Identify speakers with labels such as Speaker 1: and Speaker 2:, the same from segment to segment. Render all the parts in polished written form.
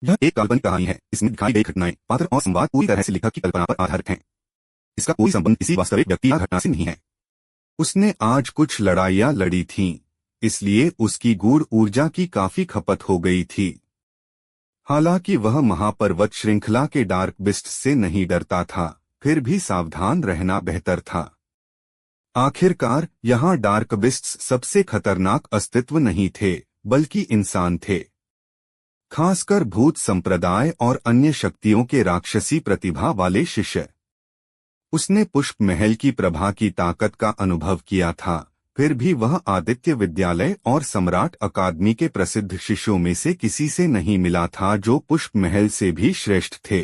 Speaker 1: यह एक काल्पनिक कहानी है। इसमें दिखाई गई घटनाएं, पात्र और संवाद पूरी तरह से लेखक की कल्पना पर आधारित हैं। इसका कोई संबंध किसी वास्तविक व्यक्ति या घटना से नहीं है। उसने आज कुछ लड़ाइयां लड़ी थीं, इसलिए उसकी गूढ़ ऊर्जा की काफी खपत हो गई थी। हालांकि वह महापर्वत श्रृंखला के डार्क बिस्ट से नहीं डरता था, फिर भी सावधान रहना बेहतर था। आखिरकार यहाँ डार्क बिस्ट्स सबसे खतरनाक अस्तित्व नहीं थे, बल्कि इंसान थे। खासकर भूत संप्रदाय और अन्य शक्तियों के राक्षसी प्रतिभा वाले शिष्य। उसने पुष्प महल की प्रभा की ताकत का अनुभव किया था, फिर भी वह आदित्य विद्यालय और सम्राट अकादमी के प्रसिद्ध शिष्यों में से किसी से नहीं मिला था जो पुष्प महल से भी श्रेष्ठ थे।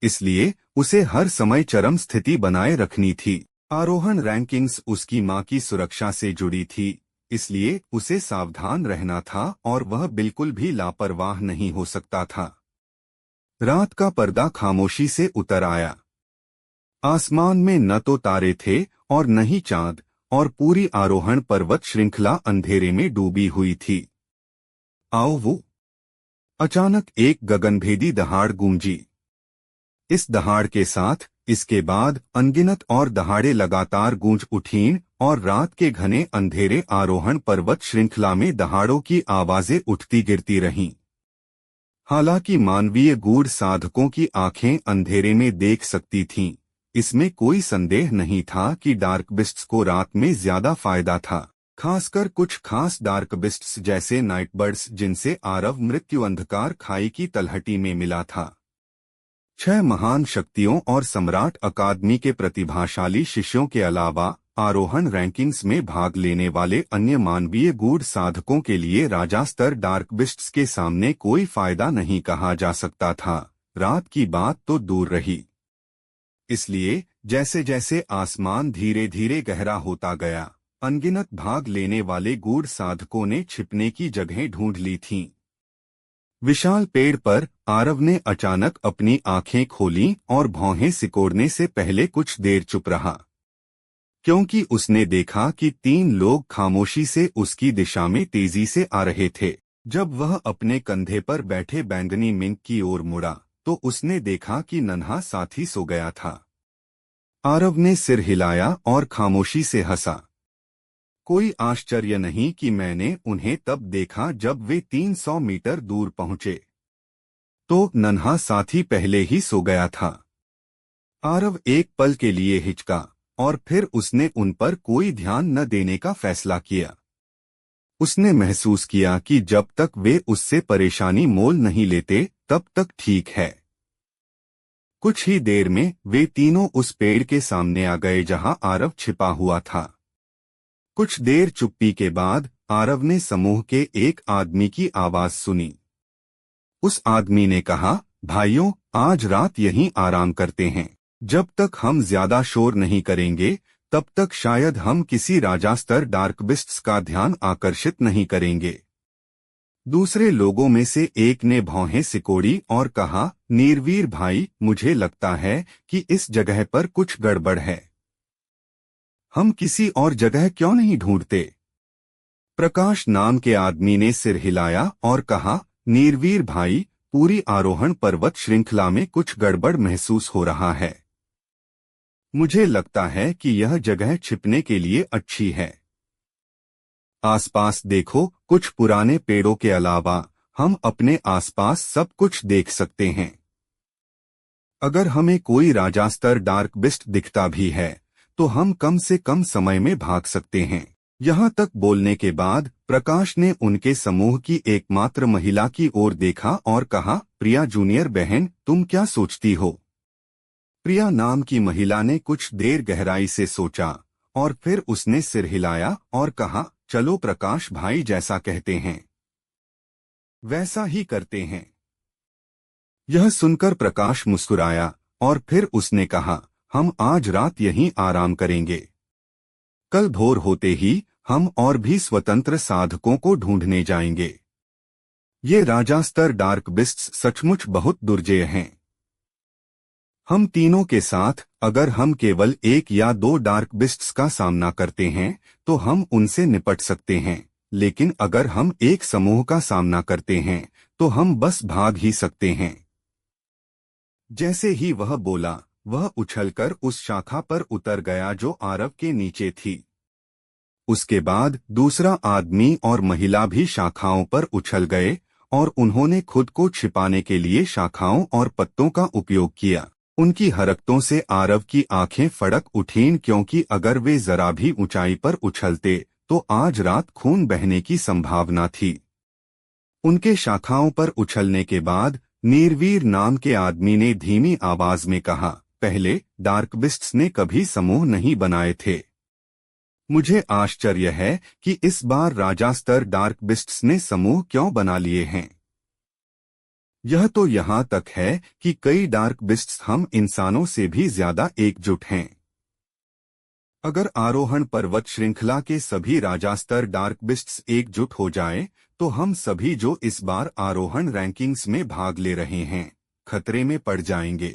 Speaker 1: इसलिए उसे हर समय चरम स्थिति बनाए रखनी थी। आरोहण रैंकिंग्स उसकी मां की सुरक्षा से जुड़ी थी, इसलिए उसे सावधान रहना था और वह बिल्कुल भी लापरवाह नहीं हो सकता था। रात का पर्दा खामोशी से उतर आया। आसमान में न तो तारे थे और न ही चांद, और पूरी आरोहण पर्वत श्रृंखला अंधेरे में डूबी हुई थी। आओ वो! अचानक एक गगनभेदी दहाड़ गूंजी। इस दहाड़ के साथ इसके बाद अनगिनत और दहाड़े लगातार गूंज उठीं और रात के घने अंधेरे आरोहण पर्वत श्रृंखला में दहाड़ों की आवाजें उठती गिरती रहीं। हालांकि मानवीय गूढ़ साधकों की आंखें अंधेरे में देख सकती थीं, इसमें कोई संदेह नहीं था कि डार्क बिस्ट्स को रात में ज्यादा फायदा था, खासकर कुछ खास डार्क बिस्ट्स जैसे नाइट बर्ड्स जिनसे आरव मृत्यु अंधकार खाई की तलहटी में मिला था। 6 महान शक्तियों और सम्राट अकादमी के प्रतिभाशाली शिष्यों के अलावा आरोहण रैंकिंग्स में भाग लेने वाले अन्य मानवीय गूढ़ साधकों के लिए राजा स्तर डार्क बिस्ट्स के सामने कोई फायदा नहीं कहा जा सकता था। रात की बात तो दूर रही। इसलिए जैसे जैसे आसमान धीरे धीरे गहरा होता गया, अनगिनत भाग लेने वाले गूढ़ साधकों ने छिपने की जगहें ढूंढ ली थीं। विशाल पेड़ पर आरव ने अचानक अपनी आंखें खोलीं और भौहें सिकोड़ने से पहले कुछ देर चुप रहा, क्योंकि उसने देखा कि 3 लोग खामोशी से उसकी दिशा में तेजी से आ रहे थे। जब वह अपने कंधे पर बैठे बैंगनी मिंक की ओर मुड़ा, तो उसने देखा कि नन्हा साथी सो गया था। आरव ने सिर हिलाया और खामोशी से हंसा। कोई आश्चर्य नहीं कि मैंने उन्हें तब देखा जब वे 300 मीटर दूर पहुंचे, तो नन्हा साथी पहले ही सो गया था। आरव एक पल के लिए हिचका और फिर उसने उन पर कोई ध्यान न देने का फैसला किया। उसने महसूस किया कि जब तक वे उससे परेशानी मोल नहीं लेते तब तक ठीक है। कुछ ही देर में वे तीनों उस पेड़ के सामने आ गए जहां आरव छिपा हुआ था। कुछ देर चुप्पी के बाद आरव ने समूह के एक आदमी की आवाज सुनी। उस आदमी ने कहा, भाइयों, आज रात यहीं आराम करते हैं। जब तक हम ज्यादा शोर नहीं करेंगे तब तक शायद हम किसी राजा स्तर डार्क बिस्ट्स का ध्यान आकर्षित नहीं करेंगे। दूसरे लोगों में से एक ने भौहें सिकोड़ी और कहा, नीरवीर भाई, मुझे लगता है कि इस जगह पर कुछ गड़बड़ है। हम किसी और जगह क्यों नहीं ढूंढते? प्रकाश नाम के आदमी ने सिर हिलाया और कहा, नीरवीर भाई, पूरी आरोहण पर्वत श्रृंखला में कुछ गड़बड़ महसूस हो रहा है। मुझे लगता है कि यह जगह छिपने के लिए अच्छी है। आसपास देखो, कुछ पुराने पेड़ों के अलावा हम अपने आसपास सब कुछ देख सकते हैं। अगर हमें कोई राजा स्तर डार्क बिस्ट दिखता भी है तो हम कम से कम समय में भाग सकते हैं। यहाँ तक बोलने के बाद प्रकाश ने उनके समूह की एकमात्र महिला की ओर देखा और कहा, प्रिया जूनियर बहन, तुम क्या सोचती हो? प्रिया नाम की महिला ने कुछ देर गहराई से सोचा और फिर उसने सिर हिलाया और कहा, चलो प्रकाश भाई, जैसा कहते हैं वैसा ही करते हैं। यह सुनकर प्रकाश मुस्कुराया और फिर उसने कहा, हम आज रात यहीं आराम करेंगे। कल भोर होते ही हम और भी स्वतंत्र साधकों को ढूंढने जाएंगे। ये राजा स्तर डार्क बिस्ट्स सचमुच बहुत दुर्जेय हैं। हम तीनों के साथ अगर हम केवल 1 या 2 डार्क बिस्ट्स का सामना करते हैं तो हम उनसे निपट सकते हैं, लेकिन अगर हम एक समूह का सामना करते हैं तो हम बस भाग ही सकते हैं। जैसे ही वह बोला, वह उछलकर उस शाखा पर उतर गया जो आरव के नीचे थी। उसके बाद दूसरा आदमी और महिला भी शाखाओं पर उछल गए और उन्होंने खुद को छिपाने के लिए शाखाओं और पत्तों का उपयोग किया। उनकी हरकतों से आरव की आंखें फड़क उठीं, क्योंकि अगर वे जरा भी ऊंचाई पर उछलते तो आज रात खून बहने की संभावना थी। उनके शाखाओं पर उछलने के बाद नीरवीर नाम के आदमी ने धीमी आवाज में कहा, पहले डार्कबिस्ट्स ने कभी समूह नहीं बनाए थे। मुझे आश्चर्य है कि इस बार राजा स्तर डार्कबिस्ट्स ने समूह क्यों बना लिए हैं। यह तो यहाँ तक है कि कई डार्कबिस्ट्स हम इंसानों से भी ज्यादा एकजुट हैं। अगर आरोहण पर्वत श्रृंखला के सभी राजा स्तर डार्कबिस्ट्स एकजुट हो जाएं, तो हम सभी जो इस बार आरोहण रैंकिंग्स में भाग ले रहे हैं, खतरे में पड़ जाएंगे।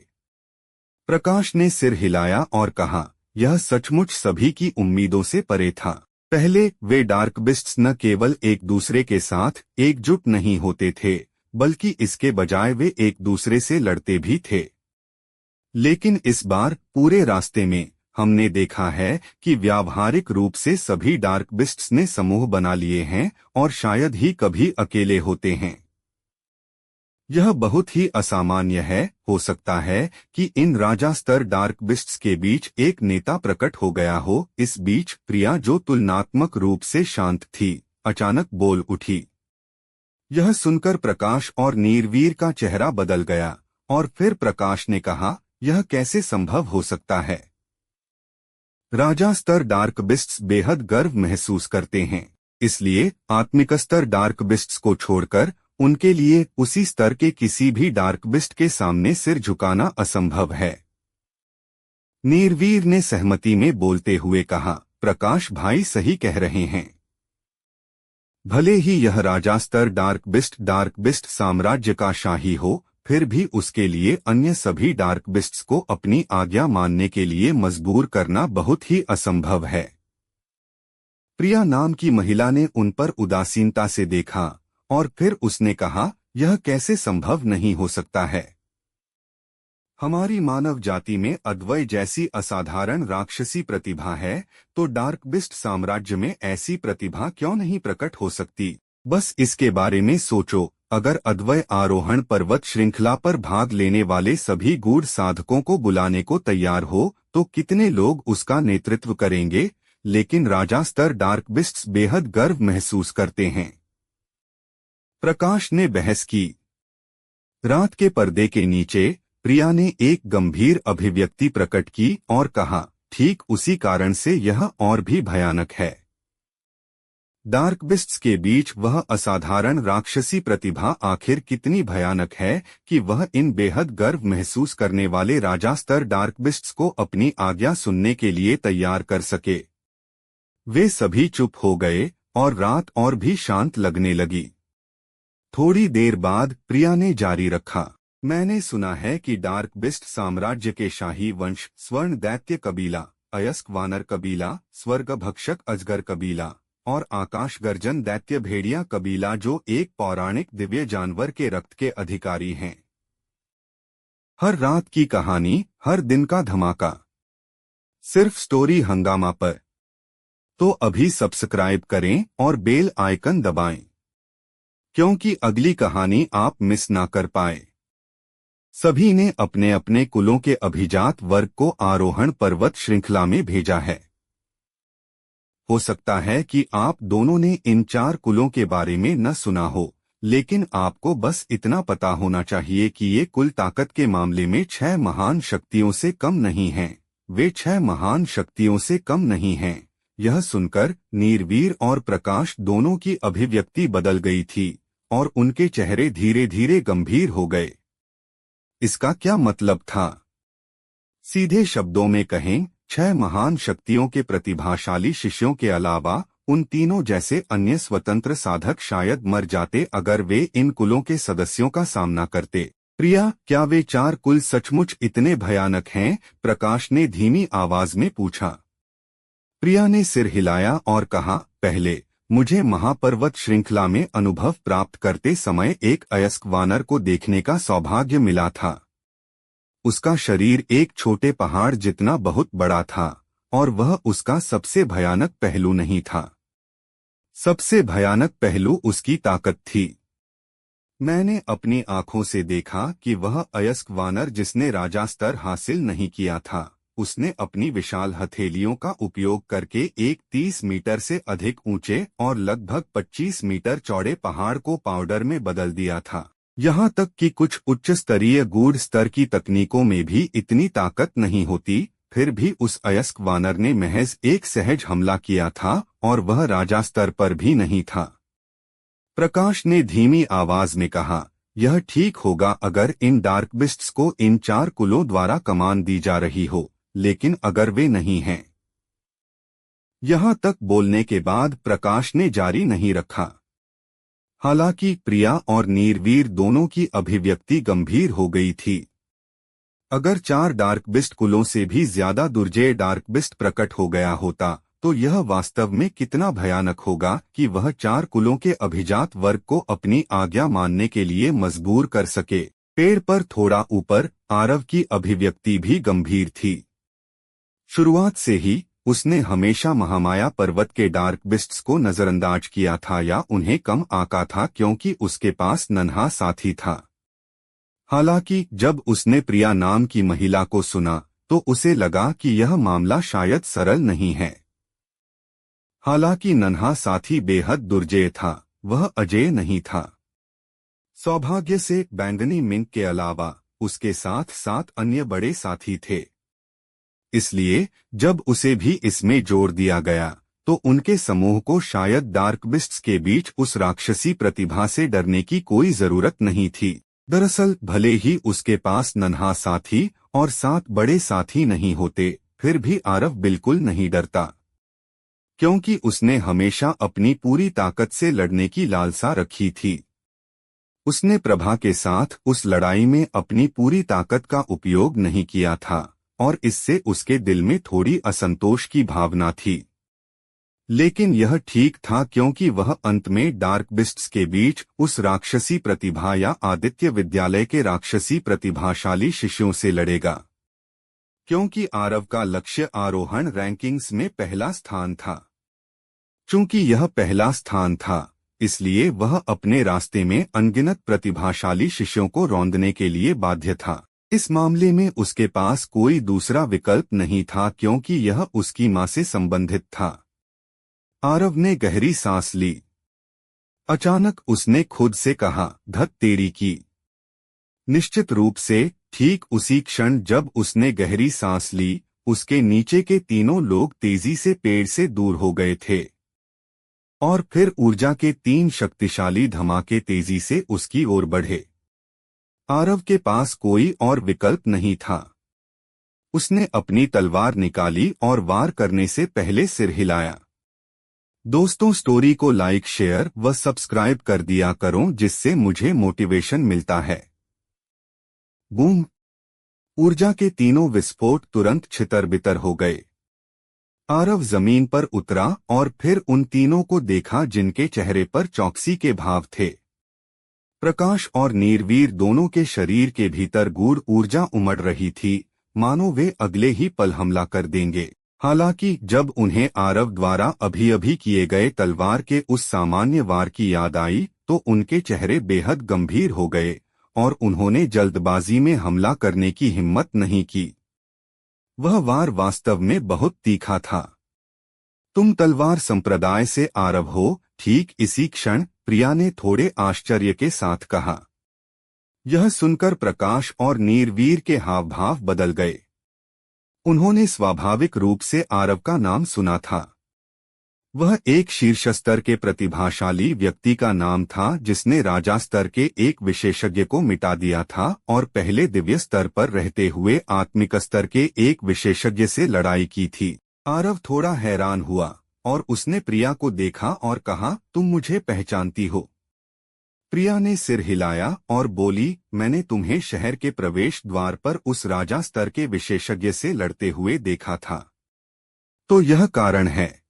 Speaker 1: प्रकाश ने सिर हिलाया और कहा, यह सचमुच सभी की उम्मीदों से परे था। पहले वे डार्कबिस्ट्स न केवल एक दूसरे के साथ एकजुट नहीं होते थे, बल्कि इसके बजाय वे एक दूसरे से लड़ते भी थे। लेकिन इस बार पूरे रास्ते में हमने देखा है कि व्यावहारिक रूप से सभी डार्कबिस्ट्स ने समूह बना लिए हैं और शायद ही कभी अकेले होते हैं। यह बहुत ही असामान्य है। हो सकता है कि इन राजा स्तर डार्कबिस्ट्स के बीच एक नेता प्रकट हो गया हो। इस बीच प्रिया, जो तुलनात्मक रूप से शांत थी, अचानक बोल उठी। यह सुनकर प्रकाश और नीरवीर का चेहरा बदल गया और फिर प्रकाश ने कहा, यह कैसे संभव हो सकता है। राजा स्तर डार्कबिस्ट्स बेहद गर्व महसूस करते हैं, इसलिए आत्मिक स्तर डार्कबिस्ट्स को छोड़कर उनके लिए उसी स्तर के किसी भी डार्कबिस्ट के सामने सिर झुकाना असंभव है। नीरवीर ने सहमति में बोलते हुए कहा, प्रकाश भाई सही कह रहे हैं। भले ही यह राजा स्तर डार्कबिस्ट साम्राज्य का शाही हो, फिर भी उसके लिए अन्य सभी डार्कबिस्ट्स को अपनी आज्ञा मानने के लिए मजबूर करना बहुत ही असंभव है। प्रिया नाम की महिला ने उन पर उदासीनता से देखा और फिर उसने कहा, यह कैसे संभव नहीं हो सकता है। हमारी मानव जाति में अद्वय जैसी असाधारण राक्षसी प्रतिभा है, तो डार्कबिस्ट साम्राज्य में ऐसी प्रतिभा क्यों नहीं प्रकट हो सकती। बस इसके बारे में सोचो, अगर अद्वय आरोहण पर्वत श्रृंखला पर भाग लेने वाले सभी गूढ़ साधकों को बुलाने को तैयार हो, तो कितने लोग उसका नेतृत्व करेंगे। लेकिन राजा स्तर डार्कबिस्ट्स बेहद गर्व महसूस करते हैं। प्रकाश ने बहस की। रात के पर्दे के नीचे प्रिया ने एक गंभीर अभिव्यक्ति प्रकट की और कहा, ठीक उसी कारण से यह और भी भयानक है। डार्कबिस्ट्स के बीच वह असाधारण राक्षसी प्रतिभा आखिर कितनी भयानक है कि वह इन बेहद गर्व महसूस करने वाले राजा स्तर डार्कबिस्ट्स को अपनी आज्ञा सुनने के लिए तैयार कर सके। वे सभी चुप हो गए और रात और भी शांत लगने लगी। थोड़ी देर बाद प्रिया ने जारी रखा, मैंने सुना है कि डार्कबिस्ट साम्राज्य के शाही वंश स्वर्ण दैत्य कबीला, अयस्क वानर कबीला, स्वर्ग भक्षक अजगर कबीला और आकाश गर्जन दैत्य भेड़िया कबीला, जो एक पौराणिक दिव्य जानवर के रक्त के अधिकारी हैं। हर रात की कहानी, हर दिन का धमाका, सिर्फ स्टोरी हंगामा पर। तो अभी सब्सक्राइब करें और बेल आइकन दबाएं, क्योंकि अगली कहानी आप मिस ना कर पाए। सभी ने अपने अपने कुलों के अभिजात वर्ग को आरोहण पर्वत श्रृंखला में भेजा है। हो सकता है कि आप दोनों ने इन 4 कुलों के बारे में न सुना हो, लेकिन आपको बस इतना पता होना चाहिए कि ये कुल ताकत के मामले में 6 महान शक्तियों से कम नहीं हैं। वे 6 महान शक्तियों से कम नहीं हैं। यह सुनकर नीरवीर और प्रकाश दोनों की अभिव्यक्ति बदल गई थी और उनके चेहरे धीरे धीरे गंभीर हो गए। इसका क्या मतलब था? सीधे शब्दों में कहें, 6 महान शक्तियों के प्रतिभाशाली शिष्यों के अलावा उन तीनों जैसे अन्य स्वतंत्र साधक शायद मर जाते अगर वे इन कुलों के सदस्यों का सामना करते। प्रिया, क्या वे 4 कुल सचमुच इतने भयानक हैं? प्रकाश ने धीमी आवाज में पूछा। प्रिया ने सिर हिलाया और कहा, पहले मुझे महापर्वत श्रृंखला में अनुभव प्राप्त करते समय एक अयस्क वानर को देखने का सौभाग्य मिला था। उसका शरीर एक छोटे पहाड़ जितना बहुत बड़ा था और वह उसका सबसे भयानक पहलू नहीं था। सबसे भयानक पहलू उसकी ताकत थी। मैंने अपनी आंखों से देखा कि वह अयस्क वानर जिसने राजा स्तर हासिल नहीं किया था, उसने अपनी विशाल हथेलियों का उपयोग करके एक 30 मीटर से अधिक ऊंचे और लगभग 25 मीटर चौड़े पहाड़ को पाउडर में बदल दिया था। यहाँ तक कि कुछ उच्च स्तरीय गूढ़ स्तर की तकनीकों में भी इतनी ताकत नहीं होती, फिर भी उस अयस्क वानर ने महज एक सहज हमला किया था और वह राजा स्तर पर भी नहीं था। प्रकाश ने धीमी आवाज में कहा, यह ठीक होगा अगर इन डार्क बिस्ट्स को इन 4 कुलों द्वारा कमान दी जा रही हो, लेकिन अगर वे नहीं हैं। यहां तक बोलने के बाद प्रकाश ने जारी नहीं रखा। हालांकि प्रिया और नीरवीर दोनों की अभिव्यक्ति गंभीर हो गई थी। अगर 4 डार्क बिस्ट कुलों से भी ज्यादा दुर्जय डार्क बिस्ट प्रकट हो गया होता, तो यह वास्तव में कितना भयानक होगा कि वह 4 कुलों के अभिजात वर्ग को अपनी आज्ञा मानने के लिए मजबूर कर सके। पेड़ पर थोड़ा ऊपर आरव की अभिव्यक्ति भी गंभीर थी। शुरुआत से ही उसने हमेशा महामाया पर्वत के डार्क बिस्ट्स को नजरअंदाज किया था या उन्हें कम आंका था, क्योंकि उसके पास नन्हा साथी था। हालांकि जब उसने प्रिया नाम की महिला को सुना तो उसे लगा कि यह मामला शायद सरल नहीं है। हालांकि नन्हा साथी बेहद दुर्जय था, वह अजेय नहीं था। सौभाग्य से बैंगनी मिंक के अलावा उसके साथ 7 अन्य बड़े साथी थे। इसलिए जब उसे भी इसमें जोड़ दिया गया तो उनके समूह को शायद डार्क बिस्ट्स के बीच उस राक्षसी प्रतिभा से डरने की कोई जरूरत नहीं थी। दरअसल भले ही उसके पास नन्हा साथी और 7 बड़े साथी नहीं होते, फिर भी आरव बिल्कुल नहीं डरता, क्योंकि उसने हमेशा अपनी पूरी ताकत से लड़ने की लालसा रखी थी। उसने प्रभा के साथ उस लड़ाई में अपनी पूरी ताकत का उपयोग नहीं किया था और इससे उसके दिल में थोड़ी असंतोष की भावना थी। लेकिन यह ठीक था, क्योंकि वह अंत में डार्क बिस्ट्स के बीच उस राक्षसी प्रतिभा या आदित्य विद्यालय के राक्षसी प्रतिभाशाली शिष्यों से लड़ेगा, क्योंकि आरव का लक्ष्य आरोहण रैंकिंग्स में पहला स्थान था। चूंकि यह पहला स्थान था, इसलिए वह अपने रास्ते में अनगिनत प्रतिभाशाली शिष्यों को रौंदने के लिए बाध्य था। इस मामले में उसके पास कोई दूसरा विकल्प नहीं था, क्योंकि यह उसकी मां से संबंधित था। आरव ने गहरी सांस ली। अचानक उसने खुद से कहा, धत तेरी की। निश्चित रूप से ठीक उसी क्षण जब उसने गहरी सांस ली, उसके नीचे के तीनों लोग तेजी से पेड़ से दूर हो गए थे और फिर ऊर्जा के 3 शक्तिशाली धमाके तेजी से उसकी ओर बढ़े। आरव के पास कोई और विकल्प नहीं था। उसने अपनी तलवार निकाली और वार करने से पहले सिर हिलाया। दोस्तों, स्टोरी को लाइक, शेयर व सब्सक्राइब कर दिया करो, जिससे मुझे मोटिवेशन मिलता है। बूम! ऊर्जा के तीनों विस्फोट तुरंत छितर-बितर हो गए। आरव जमीन पर उतरा और फिर उन तीनों को देखा जिनके चेहरे पर चौकसी के भाव थे। प्रकाश और नीरवीर दोनों के शरीर के भीतर गूढ़ ऊर्जा उमड़ रही थी, मानो वे अगले ही पल हमला कर देंगे। हालांकि जब उन्हें आरव द्वारा अभी-अभी किए गए तलवार के उस सामान्य वार की याद आई तो उनके चेहरे बेहद गंभीर हो गए और उन्होंने जल्दबाजी में हमला करने की हिम्मत नहीं की। वह वार वास्तव में बहुत तीखा था। तुम तलवार संप्रदाय से आरव हो? ठीक इसी क्षण प्रिया ने थोड़े आश्चर्य के साथ कहा। यह सुनकर प्रकाश और नीरवीर के हाव भाव बदल गए। उन्होंने स्वाभाविक रूप से आरव का नाम सुना था। वह एक शीर्ष स्तर के प्रतिभाशाली व्यक्ति का नाम था जिसने राजा स्तर के एक विशेषज्ञ को मिटा दिया था और पहले दिव्य स्तर पर रहते हुए आत्मिक स्तर के एक विशेषज्ञ से लड़ाई की थी। आरव थोड़ा हैरान हुआ और उसने प्रिया को देखा और कहा, तुम मुझे पहचानती हो? प्रिया ने सिर हिलाया और बोली, मैंने तुम्हें शहर के प्रवेश द्वार पर उस राजा स्तर के विशेषज्ञ से लड़ते हुए देखा था। तो यह कारण है।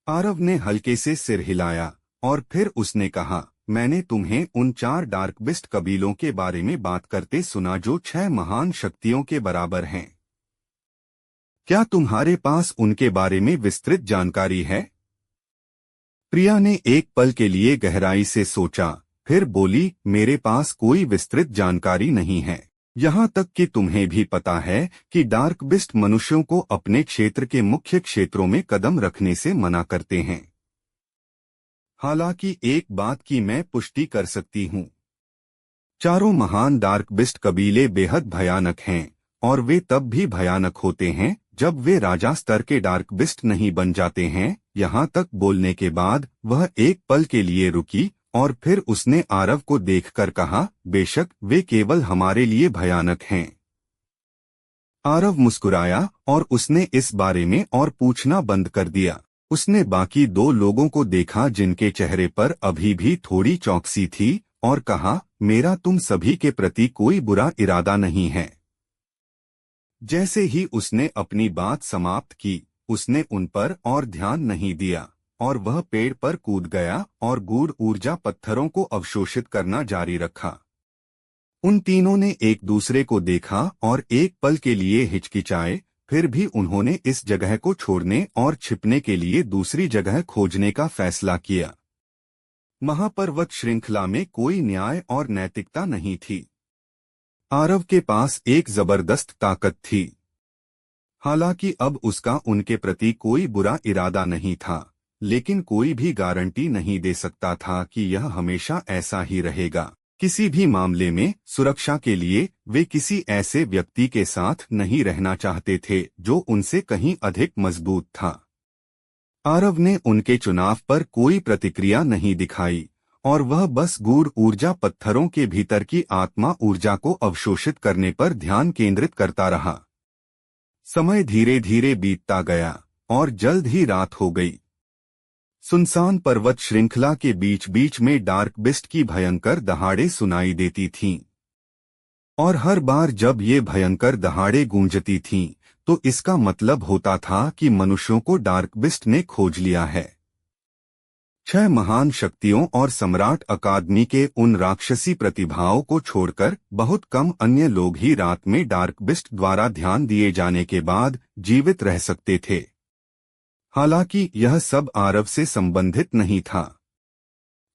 Speaker 1: आरव ने हल्के से सिर हिलाया और फिर उसने कहा, मैंने तुम्हें उन 4 डार्क बिस्ट कबीलों के बारे में बात करते सुना जो 6 महान शक्तियों के बराबर हैं। क्या तुम्हारे पास उनके बारे में विस्तृत जानकारी है? प्रिया ने एक पल के लिए गहराई से सोचा, फिर बोली, मेरे पास कोई विस्तृत जानकारी नहीं है। यहाँ तक कि तुम्हें भी पता है कि डार्क बिस्ट मनुष्यों को अपने क्षेत्र के मुख्य क्षेत्रों में कदम रखने से मना करते हैं। हालांकि एक बात की मैं पुष्टि कर सकती हूँ, चारों महान डार्क बिस्ट कबीले बेहद भयानक हैं, और वे तब भी भयानक होते हैं जब वे राजा स्तर के डार्क बिस्ट नहीं बन जाते हैं। यहाँ तक बोलने के बाद वह एक पल के लिए रुकी और फिर उसने आरव को देखकर कहा, बेशक वे केवल हमारे लिए भयानक हैं। आरव मुस्कुराया और उसने इस बारे में और पूछना बंद कर दिया। उसने बाकी 2 लोगों को देखा जिनके चेहरे पर अभी भी थोड़ी चौकसी थी और कहा, मेरा तुम सभी के प्रति कोई बुरा इरादा नहीं है। जैसे ही उसने अपनी बात समाप्त की, उसने उन पर और ध्यान नहीं दिया और वह पेड़ पर कूद गया और गूढ़ ऊर्जा पत्थरों को अवशोषित करना जारी रखा। उन तीनों ने एक दूसरे को देखा और एक पल के लिए हिचकिचाए, फिर भी उन्होंने इस जगह को छोड़ने और छिपने के लिए दूसरी जगह खोजने का फैसला किया। महापर्वत श्रृंखला में कोई न्याय और नैतिकता नहीं थी। आरव के पास एक जबरदस्त ताकत थी। हालांकि अब उसका उनके प्रति कोई बुरा इरादा नहीं था, लेकिन कोई भी गारंटी नहीं दे सकता था कि यह हमेशा ऐसा ही रहेगा। किसी भी मामले में सुरक्षा के लिए वे किसी ऐसे व्यक्ति के साथ नहीं रहना चाहते थे जो उनसे कहीं अधिक मजबूत था। आरव ने उनके चुनाव पर कोई प्रतिक्रिया नहीं दिखाई और वह बस गूढ़ ऊर्जा पत्थरों के भीतर की आत्मा ऊर्जा को अवशोषित करने पर ध्यान केंद्रित करता रहा। समय धीरे धीरे बीतता गया और जल्द ही रात हो गई। सुनसान पर्वत श्रृंखला के बीच बीच में डार्क बिस्ट की भयंकर दहाड़े सुनाई देती थीं, और हर बार जब ये भयंकर दहाड़े गूंजती थीं, तो इसका मतलब होता था कि मनुष्यों को डार्क बिस्ट ने खोज लिया है। 6 महान शक्तियों और सम्राट अकादमी के उन राक्षसी प्रतिभाओं को छोड़कर बहुत कम अन्य लोग ही रात में डार्क बिस्ट द्वारा ध्यान दिए जाने के बाद जीवित रह सकते थे। हालांकि यह सब आरव से संबंधित नहीं था।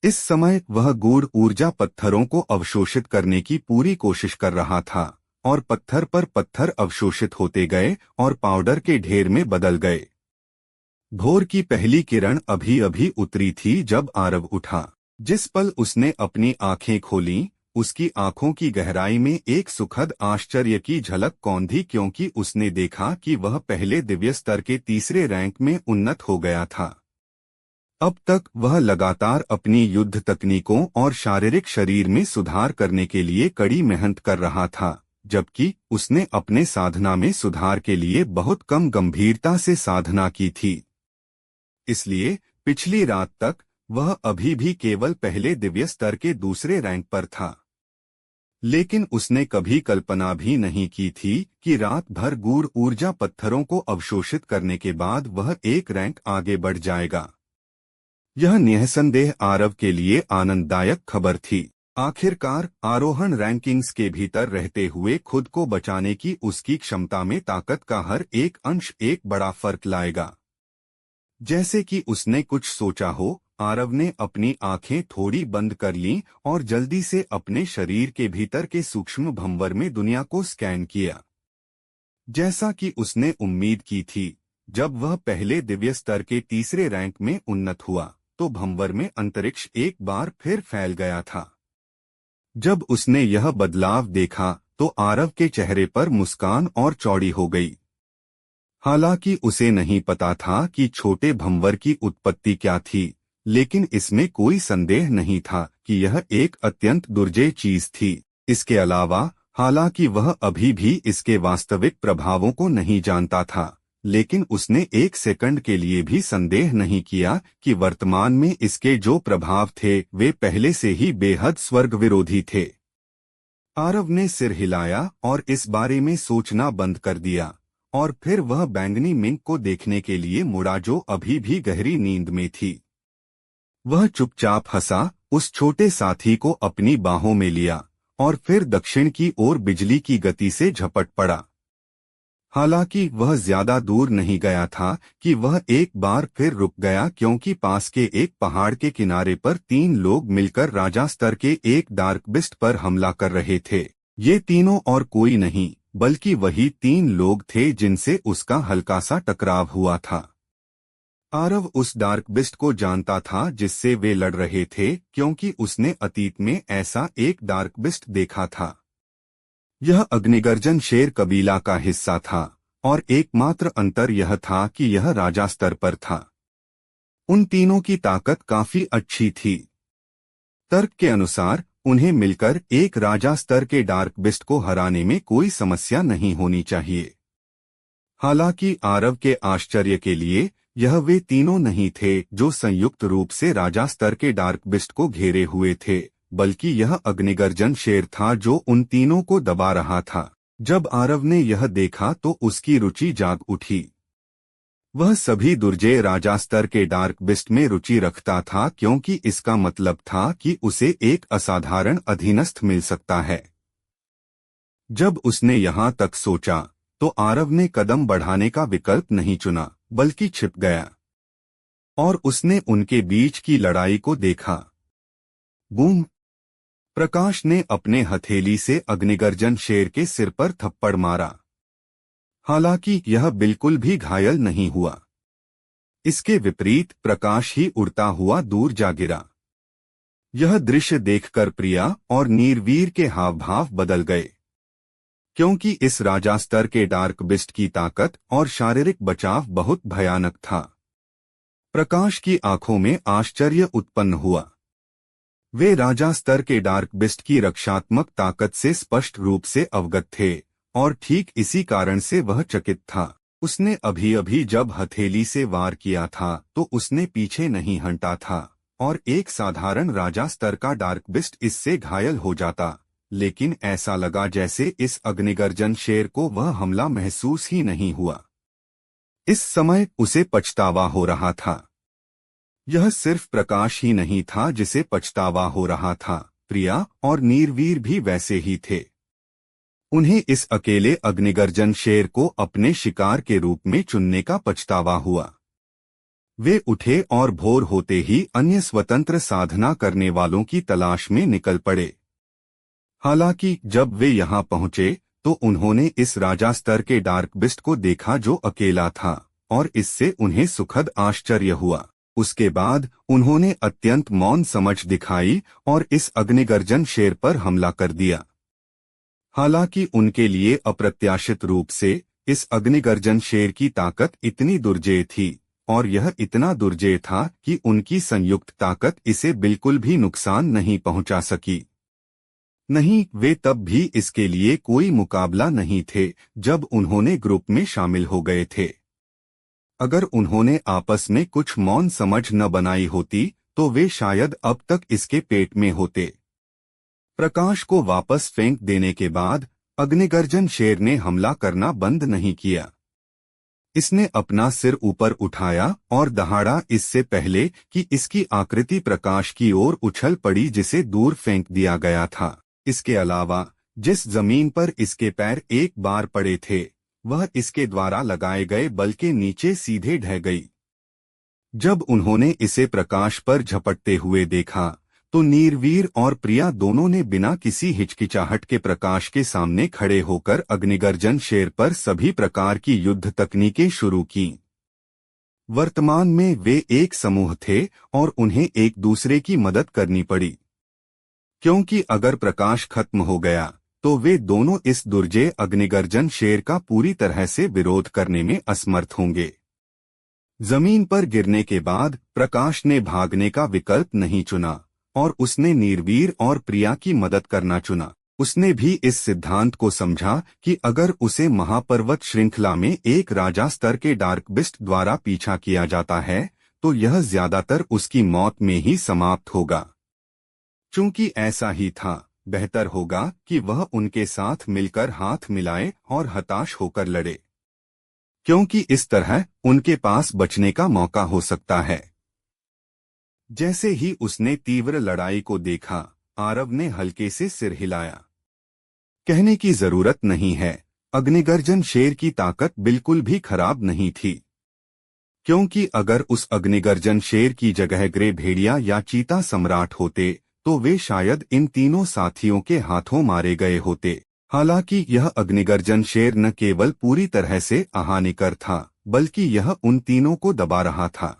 Speaker 1: इस समय वह गूढ़ ऊर्जा पत्थरों को अवशोषित करने की पूरी कोशिश कर रहा था और पत्थर पर पत्थर अवशोषित होते गए और पाउडर के ढेर में बदल गए। भोर की पहली किरण अभी अभी उतरी थी जब आरव उठा। जिस पल उसने अपनी आंखें खोलीं, उसकी आंखों की गहराई में एक सुखद आश्चर्य की झलक कौंधी, क्योंकि उसने देखा कि वह पहले दिव्य स्तर के 3रे रैंक में उन्नत हो गया था। अब तक वह लगातार अपनी युद्ध तकनीकों और शारीरिक शरीर में सुधार करने के लिए कड़ी मेहनत कर रहा था, जबकि उसने अपने साधना में सुधार के लिए बहुत कम गंभीरता से साधना की थी। इसलिए पिछली रात तक वह अभी भी केवल पहले दिव्य स्तर के 2रे रैंक पर था। लेकिन उसने कभी कल्पना भी नहीं की थी कि रात भर गूढ़ ऊर्जा पत्थरों को अवशोषित करने के बाद वह एक रैंक आगे बढ़ जाएगा। यह निःसंदेह आरव के लिए आनंददायक खबर थी। आखिरकार आरोहण रैंकिंग्स के भीतर रहते हुए खुद को बचाने की उसकी क्षमता में ताकत का हर एक अंश एक बड़ा फर्क लाएगा। जैसे कि उसने कुछ सोचा हो, आरव ने अपनी आंखें थोड़ी बंद कर लीं और जल्दी से अपने शरीर के भीतर के सूक्ष्म भंवर में दुनिया को स्कैन किया। जैसा कि उसने उम्मीद की थी, जब वह पहले दिव्य स्तर के 3रे रैंक में उन्नत हुआ तो भंवर में अंतरिक्ष एक बार फिर फैल गया था। जब उसने यह बदलाव देखा तो आरव के चेहरे पर मुस्कान और चौड़ी हो गई। हालांकि उसे नहीं पता था कि छोटे भंवर की उत्पत्ति क्या थी, लेकिन इसमें कोई संदेह नहीं था कि यह एक अत्यंत दुर्जेय चीज थी। इसके अलावा, हालांकि वह अभी भी इसके वास्तविक प्रभावों को नहीं जानता था, लेकिन उसने एक सेकंड के लिए भी संदेह नहीं किया कि वर्तमान में इसके जो प्रभाव थे वे पहले से ही बेहद स्वर्ग विरोधी थे। आरव ने सिर हिलाया और इस बारे में सोचना बंद कर दिया और फिर वह बैंगनी मिंक को देखने के लिए मुड़ा जो अभी भी गहरी नींद में थी। वह चुपचाप हंसा, उस छोटे साथी को अपनी बाहों में लिया और फिर दक्षिण की ओर बिजली की गति से झपट पड़ा। हालांकि वह ज्यादा दूर नहीं गया था कि वह एक बार फिर रुक गया, क्योंकि पास के एक पहाड़ के किनारे पर 3 लोग मिलकर राजा स्तर के एक डार्क बिस्ट पर हमला कर रहे थे। ये तीनों और कोई नहीं बल्कि वही 3 लोग थे जिनसे उसका हल्का सा टकराव हुआ था। आरव उस डार्क बिस्ट को जानता था जिससे वे लड़ रहे थे, क्योंकि उसने अतीत में ऐसा एक डार्क बिस्ट देखा था। यह अग्निगर्जन शेर कबीला का हिस्सा था और एकमात्र अंतर यह था कि यह राजा स्तर पर था। उन तीनों की ताकत काफी अच्छी थी। तर्क के अनुसार उन्हें मिलकर एक राजा स्तर के डार्क बिस्ट को हराने में कोई समस्या नहीं होनी चाहिए। हालांकि आरव के आश्चर्य के लिए यह वे तीनों नहीं थे जो संयुक्त रूप से राजा स्तर के डार्क बिस्ट को घेरे हुए थे, बल्कि यह अग्निगर्जन शेर था जो उन तीनों को दबा रहा था। जब आरव ने यह देखा तो उसकी रुचि जाग उठी। वह सभी दुर्जय राजा स्तर के डार्क बिस्ट में रुचि रखता था, क्योंकि इसका मतलब था कि उसे एक असाधारण अधीनस्थ मिल सकता है। जब उसने यहां तक सोचा तो आरव ने कदम बढ़ाने का विकल्प नहीं चुना, बल्कि छिप गया और उसने उनके बीच की लड़ाई को देखा। बूम! प्रकाश ने अपने हथेली से अग्निगर्जन शेर के सिर पर थप्पड़ मारा। हालांकि यह बिल्कुल भी घायल नहीं हुआ। इसके विपरीत प्रकाश ही उड़ता हुआ दूर जा गिरा। यह दृश्य देखकर प्रिया और नीरवीर के हाव भाव बदल गए, क्योंकि इस राजा स्तर के डार्क बिस्ट की ताकत और शारीरिक बचाव बहुत भयानक था। प्रकाश की आंखों में आश्चर्य उत्पन्न हुआ। वे राजा स्तर के डार्क बिस्ट की रक्षात्मक ताकत से स्पष्ट रूप से अवगत थे और ठीक इसी कारण से वह चकित था। उसने अभी अभी जब हथेली से वार किया था तो उसने पीछे नहीं हटा था और एक साधारण राजा स्तर का डार्क बिस्ट इससे घायल हो जाता, लेकिन ऐसा लगा जैसे इस अग्निगर्जन शेर को वह हमला महसूस ही नहीं हुआ। इस समय उसे पछतावा हो रहा था। यह सिर्फ प्रकाश ही नहीं था जिसे पछतावा हो रहा था, प्रिया और नीरवीर भी वैसे ही थे। उन्हें इस अकेले अग्निगर्जन शेर को अपने शिकार के रूप में चुनने का पछतावा हुआ। वे उठे और भोर होते ही अन्य स्वतंत्र साधना करने वालों की तलाश में निकल पड़े। हालांकि जब वे यहां पहुंचे तो उन्होंने इस राजा स्तर के डार्क बिस्ट को देखा जो अकेला था और इससे उन्हें सुखद आश्चर्य हुआ। उसके बाद उन्होंने अत्यंत मौन समझ दिखाई और इस अग्निगर्जन शेर पर हमला कर दिया। हालांकि उनके लिए अप्रत्याशित रूप से इस अग्निगर्जन शेर की ताकत इतनी दुर्जेय थी और यह इतना दुर्जेय था कि उनकी संयुक्त ताकत इसे बिल्कुल भी नुकसान नहीं पहुंचा सकी। नहीं, वे तब भी इसके लिए कोई मुकाबला नहीं थे जब उन्होंने ग्रुप में शामिल हो गए थे। अगर उन्होंने आपस में कुछ मौन समझ न बनाई होती तो वे शायद अब तक इसके पेट में होते। प्रकाश को वापस फेंक देने के बाद अग्निगर्जन शेर ने हमला करना बंद नहीं किया। इसने अपना सिर ऊपर उठाया और दहाड़ा, इससे पहले कि इसकी आकृति प्रकाश की ओर उछल पड़ी जिसे दूर फेंक दिया गया था। इसके अलावा जिस जमीन पर इसके पैर एक बार पड़े थे वह इसके द्वारा लगाए गए बल के नीचे सीधे ढह गई। जब उन्होंने इसे प्रकाश पर झपटते हुए देखा तो नीरवीर और प्रिया दोनों ने बिना किसी हिचकिचाहट के प्रकाश के सामने खड़े होकर अग्निगर्जन शेर पर सभी प्रकार की युद्ध तकनीकें शुरू की। वर्तमान में वे एक समूह थे और उन्हें एक दूसरे की मदद करनी पड़ी, क्योंकि अगर प्रकाश खत्म हो गया तो वे दोनों इस दुर्जय अग्निगर्जन शेर का पूरी तरह से विरोध करने में असमर्थ होंगे। जमीन पर गिरने के बाद प्रकाश ने भागने का विकल्प नहीं चुना और उसने नीरवीर और प्रिया की मदद करना चुना। उसने भी इस सिद्धांत को समझा कि अगर उसे महापर्वत श्रृंखला में एक राजा स्तर के डार्क बिस्ट द्वारा पीछा किया जाता है तो यह ज्यादातर उसकी मौत में ही समाप्त होगा। चूंकि ऐसा ही था, बेहतर होगा कि वह उनके साथ मिलकर हाथ मिलाए और हताश होकर लड़े। क्योंकि इस तरह उनके पास बचने का मौका हो सकता है। जैसे ही उसने तीव्र लड़ाई को देखा, आरव ने हल्के से सिर हिलाया। कहने की जरूरत नहीं है, अग्निगर्जन शेर की ताकत बिल्कुल भी खराब नहीं थी। क्योंकि अगर उस अग्निगर्जन शेर की जगह ग्रे भेड़िया या चीता सम्राट होते तो वे शायद इन तीनों साथियों के हाथों मारे गए होते। हालांकि यह अग्निगर्जन शेर न केवल पूरी तरह से अहानिकर था, बल्कि यह उन तीनों को दबा रहा था।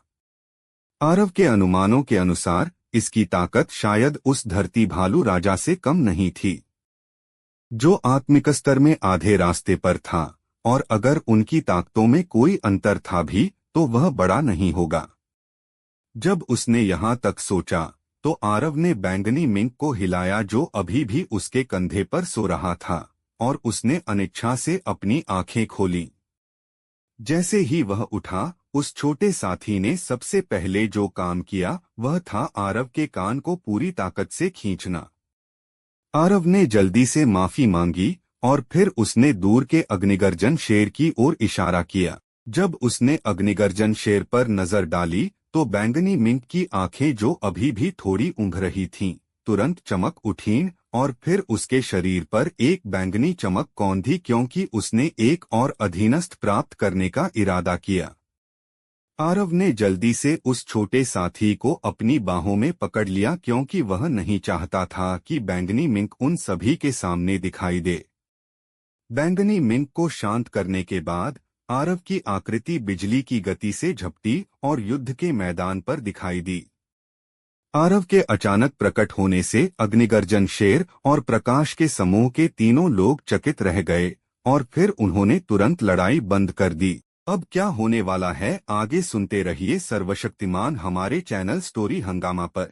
Speaker 1: आरव के अनुमानों के अनुसार इसकी ताकत शायद उस धरती भालू राजा से कम नहीं थी, जो आत्मिक स्तर में आधे रास्ते पर था, और अगर उनकी ताकतों में कोई अंतर था भी तो वह बड़ा नहीं होगा। जब उसने यहां तक सोचा तो आरव ने बैंगनी मिंक को हिलाया, जो अभी भी उसके कंधे पर सो रहा था, और उसने अनिच्छा से अपनी आंखें खोली। जैसे ही वह उठा, उस छोटे साथी ने सबसे पहले जो काम किया वह था आरव के कान को पूरी ताकत से खींचना। आरव ने जल्दी से माफी मांगी और फिर उसने दूर के अग्निगर्जन शेर की ओर इशारा किया। जब उसने अग्निगर्जन शेर पर नजर डाली तो बैंगनी मिंक की आंखें, जो अभी भी थोड़ी ऊँघ रही थीं, तुरंत चमक उठीं और फिर उसके शरीर पर एक बैंगनी चमक कौंधी, क्योंकि उसने एक और अधीनस्थ प्राप्त करने का इरादा किया। आरव ने जल्दी से उस छोटे साथी को अपनी बाहों में पकड़ लिया, क्योंकि वह नहीं चाहता था कि बैंगनी मिंक उन सभी के सामने दिखाई दे। बैंगनी मिंक को शांत करने के बाद आरव की आकृति बिजली की गति से झपटी और युद्ध के मैदान पर दिखाई दी। आरव के अचानक प्रकट होने से अग्निगर्जन शेर और प्रकाश के समूह के तीनों लोग चकित रह गए और फिर उन्होंने तुरंत लड़ाई बंद कर दी। अब क्या होने वाला है आगे सुनते रहिए सर्वशक्तिमान हमारे चैनल स्टोरी हंगामा पर।